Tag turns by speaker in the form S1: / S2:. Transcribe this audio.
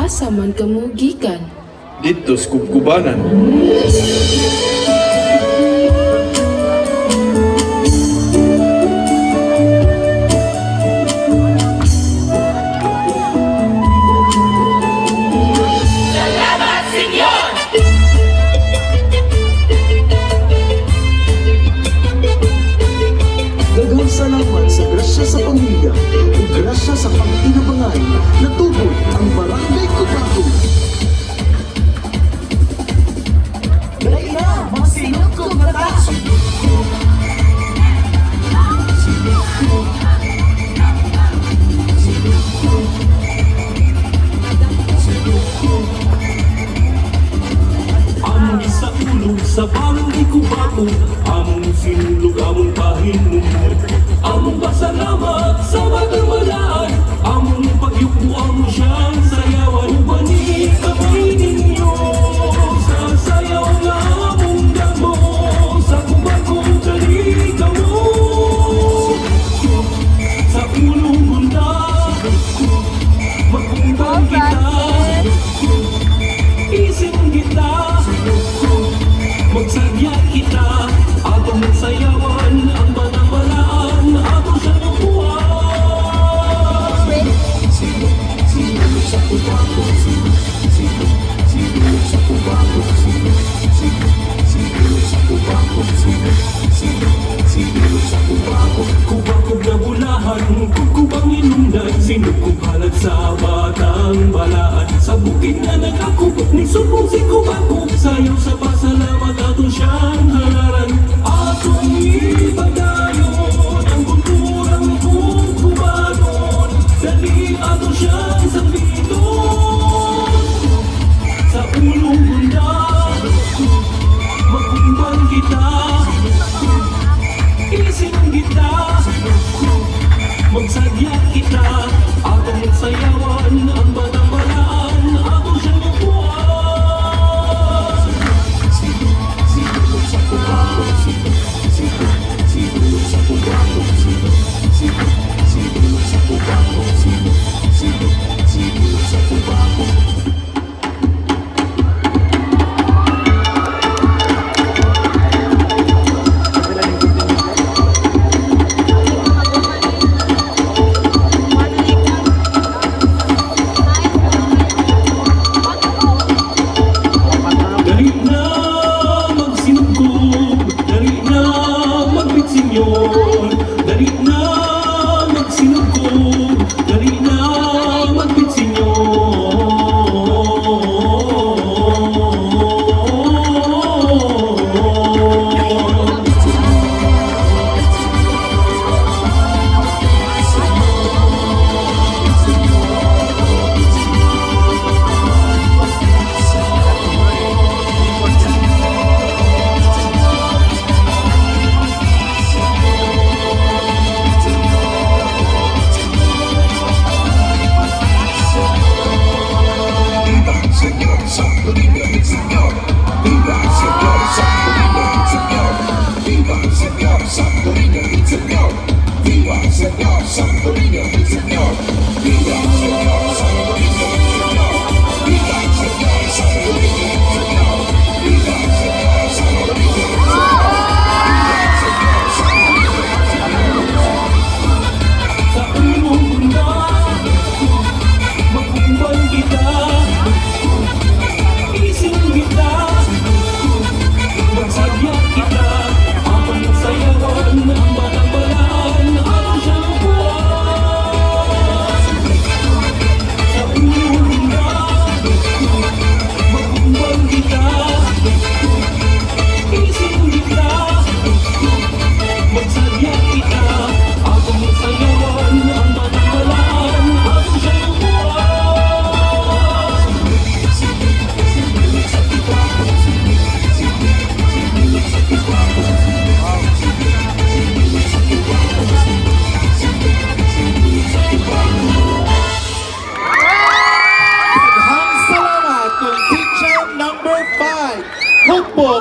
S1: asa man kamo gikan?
S2: Dito sa Kubkubanan.
S3: Daghang salamat sa grasya sa pamilya o grasya sa pagtinabangan na tubod ang Barangay Cotabato. Dali na, mga sinugkog na ta!
S4: Among sa ulog sa Barangay Cotabato, among sinulog, among pahinumod, among pasalamat sa matamalaan, among pagyuko, among siyang sayawan. Bani kamay ninyo sa sayaw nga among damo, sa Cotabato dali kamo, sa ulong bunda makumbang kita, isip kita, magsadya kita, atong sayawan ang banabalaan, atong sa lupuan. Kubakog na bulahan, kukubang inundan, sinukong halag sa batang balaan. Sa bukid na nagakubok, ni subong si Kubakog, sayaw sa pasalamat atong siyang halaran. Atong ipadayon ang kulturang Kubanon, dali atong siyang sabiton. Sa ulong bunda makumbang kita, isip kita, magsadya kita, atong sayawan ang batang balaan, atong siyang lupuan. Dali na magsinugod, dali na magbitsinyon, dali na magsinugod, dali na magbitsinyon. Sa ulong bunda makumbang kita, isip kita, magsadya kita, atong sayawan ang batang balaan, atong siyang lupuan. Sa ulong bunda makumbang kita, isip kita, magsadya kita, atong sayawan ang batang balaan, atong siyang lupuan.
S5: Daghang salamat kung teacher number 5. Hukbo